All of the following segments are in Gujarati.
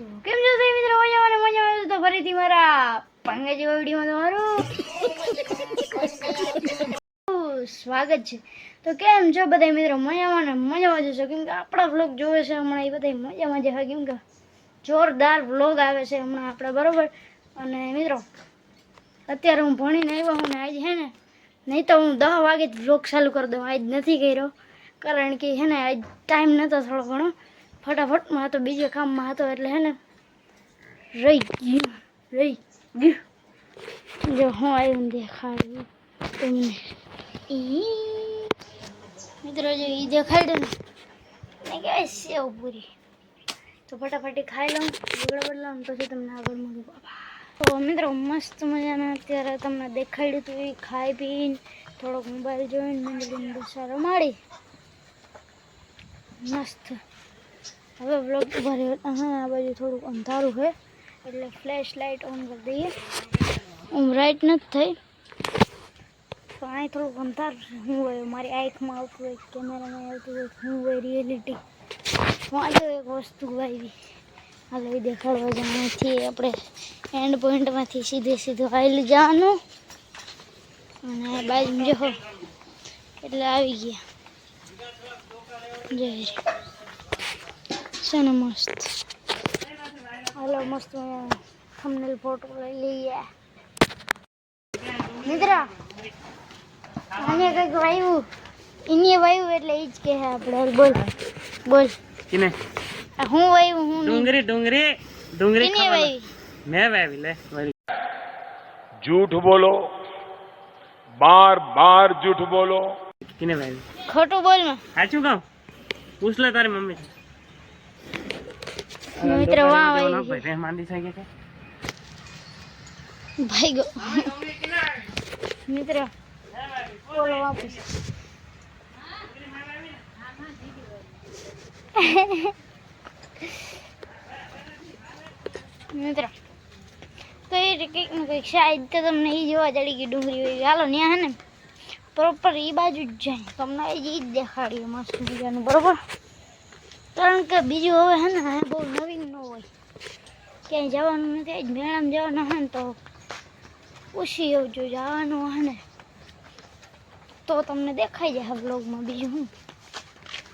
તો કેમ છો તમે મિત્રો? મજા આવે તો ફરીથી મારા પાંગા જેવા વિડીયોમાં તમારું સ્વાગત છે. તો કેમ છો બધા મિત્રો? મજામાં જશો કેમ કે આપણા વ્લોગ જોવે છે હમણાં એ બધા મજામાં છે કેમ કે જોરદાર વ્લોગ આવે છે હમણાં આપણા બરોબર. અને મિત્રો અત્યારે હું ભણીને આવ્યો હું ને આજ હે ને નહીં તો હું 10 વાગે જ વ્લોગ ચાલુ કરી દઉં. આજ નથી કર્યો કારણ કે હે ને આજ ટાઈમ નહોતો થોડો ઘણો ફટાફટમાં હતો બીજા કામમાં હતો એટલે હે ને રહી ગયું જો હું આવ્યું દેખાડ્યું તમને મિત્રો જો એ દેખાડ્યું ને કહેવાય સેવ પૂરી તો ફટાફટી ખાઈ લઉં લુગડા બદલાવું પછી તમને આગળ મળું. તો મિત્રો મસ્ત મજાના અત્યારે તમને દેખાડ્યું હતું એ ખાઈ પીને થોડોક મોબાઈલ જોઈને મંડળીને દસારો મારી મસ્ત. હવે વ્લોગ ઉભા રહ્યો હા આ બાજુ થોડુંક અંધારું છે એટલે ફ્લેશ લાઇટ ઓન કરી દઈએ. રાઈટ નથી થઈ તો અહીં થોડુંક અંધાર શું હોય મારી આંખમાં આવતું હોય કેમેરામાં આવતું હોય શું હોય રિયાલિટી વાંચો એક વસ્તુ આવી હાલ એ દેખાડવા જવાથી આપણે એન્ડ પોઈન્ટમાંથી સીધું આવેલું જવાનું અને બાજુ જો એટલે આવી ગયા જય છે ને મસ્ત. હાલો મસ્ત થંબનેલ ફોટો લઈ લઈએ મિત્ર. અહીંયા કંઈક વાયુ એને વાયુ એટલે એ જ કહે આપણે બોલ किने હું વાયુ હું डूंगरी डूंगरी डूंगरी किने वायु मैं वायु ले वाली झूठ बोलो बार बार झूठ बोलो किने वायु ખોટું બોલ માં साचू कहूं पूछ ले तारी मम्मी મિત્ર વાહ વાયુ भाई रहमान दी सागे के ભાઈ ગો મિત્ર બોલો વાપસ મિત્ર તો એ કંઈક ને કંઈક શાયદ તો તમને એ જોવા જડી ગઈ ડુંગળી હોય હાલો ત્યાં હે ને પ્રોપર એ બાજુ જ જાય તમને એ જ દેખાડીએ મસ્ત મજાનું બરોબર. કારણ કે બીજું હવે હે ને બહુ નવીન ન હોય ક્યાંય જવાનું નથી આજ મેળામાં જવાનું હે ને તો પૂછી એવું જો જવાનું હે ને તો તમને દેખાઈ જાય બ્લોગમાં બીજું હું.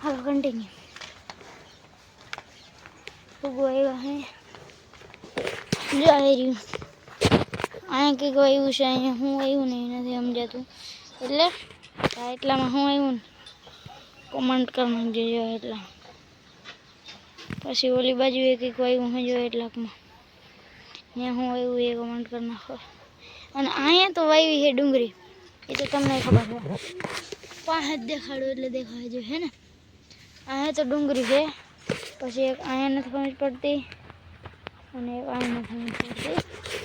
હાલો કન્ટિન્યુ ઉગો આવ્યા હે જાય રહ્યું અહીંયા કંઈક આવ્યું છે અહીંયા હું આવ્યું નહીં નથી સમજાતું એટલે એટલામાં હું આવ્યું ને કોમેન્ટ કરી નાખજો એટલા પછી ઓલી બાજુ એ કંઈક આવ્યું હું જો એટલાકમાં ત્યાં હું આવ્યું એ કોમેન્ટ કરી નાખો. અને અહીંયા તો વાવી છે ડુંગળી એ તો તમને ખબર છે પાસે જ દેખાડો એટલે દેખાય છે હે ને. અહીંયા તો ડુંગળી છે પછી એક અહીંયા નથી સમજ પડતી અને એક અહીંયા નથી સમજ પડતી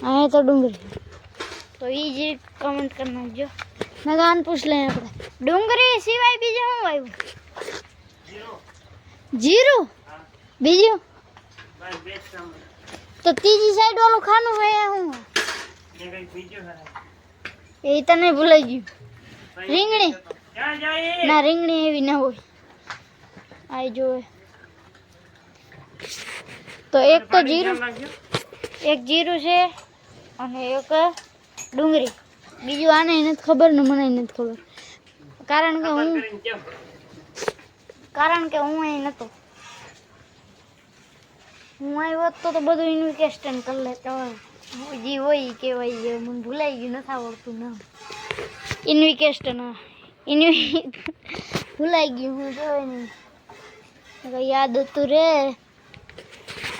અહીંયા તો ડુંગળી તો એ જ કમેન્ટ કરી નાખજો. નગાન પૂછ લઈએ આપણે ડુંગળી સિવાય બીજું શું આવ્યું? જીરું બીજું તો ત્રીજી સાઈડ વાળું ખાનું હોય શું એ તને ભૂલાઈ ગયું? રીંગણી ના રીંગણી એવી ના હોય આ જોવે તો એક તો જીરું એક જીરું છે અને એક ડુંગળી બીજું આને નથી ખબર ને મને નથી ખબર કારણ કે હું અહીં નહોતો. હું આવ્યો તો બધું ઇન્વિકેશન કરી લેતો જે હોય કહેવાય છે મને ભૂલાઈ ગયું નથી આવડતું ના ઇન્વિકેશન ભૂલાઈ ગયું હું જોઈ નહીં યાદ હતું રે.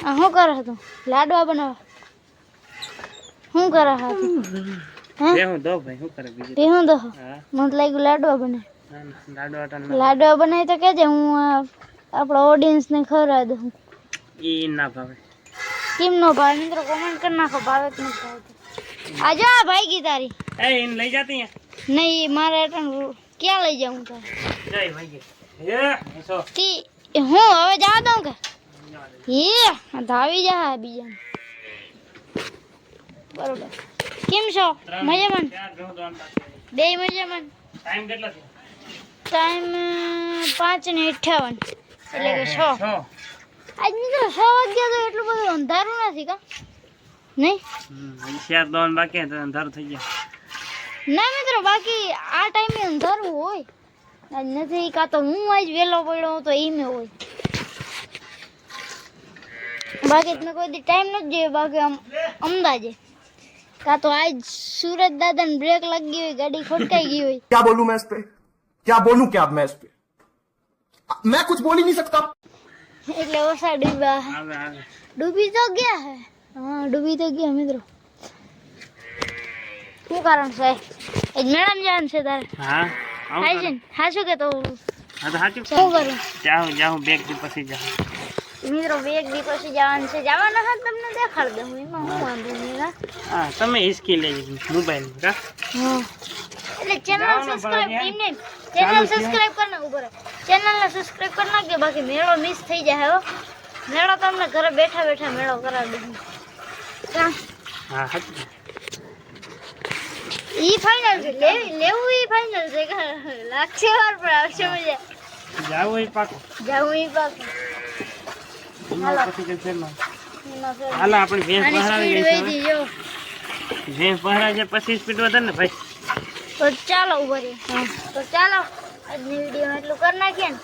શું કરે હતું? લાડવા બનાવવા શું કરે હતું? હું દો ભાઈ હું કરે બીજું તે હું દો મને લાગ્યું લાડવા બને લાડવા બનાવી તો કહેજે હું આપણા ઓડિયન્સને ખવડાવી દઉં. ઈ ના ભાવે કેમ નો ભાવે મિત્રો કોમેન્ટ કરી નાખો ભાવે કે નથી ભાવતું. આજો આ ભાઈ કી તારી એ इन લઈ જાતી હે નહીં મારે ક્યાં લઈ જાઉં તારે જય ભાઈ એ એસો કી હું હવે જવા દઉં કે એ ધાવી જા બીજા બરોબર. કેમ છો? મજામાં બે મજામાં. ટાઈમ કેટલો છે? ટાઈમ 5:58 એટલે કે 6 આજ મિત્રો 6 વાગ્યા તો એટલું બધું અંધાર નથી કા નહીં શેર દોન બાકી તો અંધારું થઈ જાય. ના મિત્રો બાકી આ ટાઈમે અંધારું હોય આજ નથી કાં તો હું આજ વહેલો પડ્યો તો ઈમે હોય બાકી તમે કોઈ દી ટાઈમ નથી જોયો બાકી આમ અંદાજે કાં તો આજ સુરત દાદાને બ્રેક લાગી હોય ગાડી ખોટકાઈ ગઈ હોય क्या बोलूं मैं इस पे क्या बोलूं क्या मैं इस पे मैं कुछ बोल ही नहीं सकता એટલે ઓછા ડૂબ્યા આવે આવે ડૂબી તો ગયા હે હા ડૂબી તો ગયા મિત્રો શું કારણ છે આજ મેળામાં જવાનું છે તારે હા આવું થાય છે કરું. ને હા શું કે તો હા તો સાચું શું કરું જાઉં બેગ થી પછી જાઉં. મિત્રો બે એક દી પછી જવાનું છે જવાના હા તમને દેખાડ દઉં એમાં હું વાંધો નહીં હા હા તમે હિસકી લેજો મોબાઈલ કા એટલે ચેનલ જવાનું સબસ્ક્રાઇબ ભલા કરીને ચાલુ ચેનલ છે. સબસ્ક્રાઇબ કરના ઉપર ચેનલને સબસ્ક્રાઇબ કરી નાખજો બાકી મેળો મિસ થઈ જાય હો મેળો તમને ઘરે બેઠા બેઠા મેળો કરાવી દઉં કાં? હા સાચું. ઈ ફાઇનલ છે લેવું ઈ ફાઇનલ છે કે લાગશે વાર પણ આવશે મજા જાવું એ પાકું. જાવું ઈ બાકી એમાં પછી કે છે ને. એમાં ફેર હાલો આપણે ભેંસ આની પહરાવી સ્પીડ ગઈ વહી છે ગઈ જો હવે. ભેંસ પહરાવી છે પછી સ્પીડ વધે ને ભાઈ. તો ચાલો ઉભો રહી તો ચાલો આજની વિડીયોમાં એટલું કરી નાખીએ ને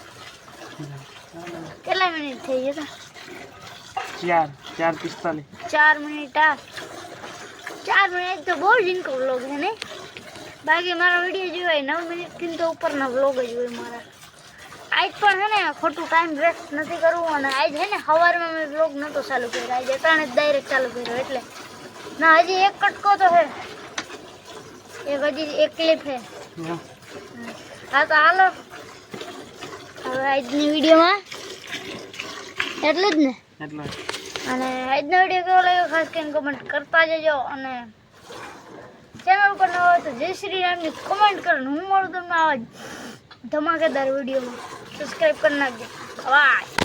કેટલા મિનિટ થઈ ગયા 4:45. 4 મિનિટ 4 મિનિટ તો બહુ જીનકો વ્લોગ છે ને બાકી મારા વિડીયો જોવાય 9 મિનિટથી તો ઉપરના વ્લોગ જ હોય મારા આજ પણ છે ને ખોટું ટાઈમ વેસ્ટ નથી કરવું અને આજ છે ને સવારમાં મેં વ્લોગ નહોતો ચાલુ કર્યો આજે અટાણે જ ડાયરેક્ટ ચાલુ કર્યો એટલે ના હજી એક કટકો તો છે એક ક્લિપ છે હા તો હાલો હવે આજની વિડીયોમાં એટલું જ ને એટલે અને આજનો વિડીયો કેવો લાગ્યો ખાસ કરીને કમેન્ટ કરતા જજો અને ચેનલ પર ન હોય તો જય શ્રી રામની કમેન્ટ કરો હું મળું તમને આવા જ ધમાકેદાર વિડીયોમાં સબસ્ક્રાઈબ કરી નાખજો વાહ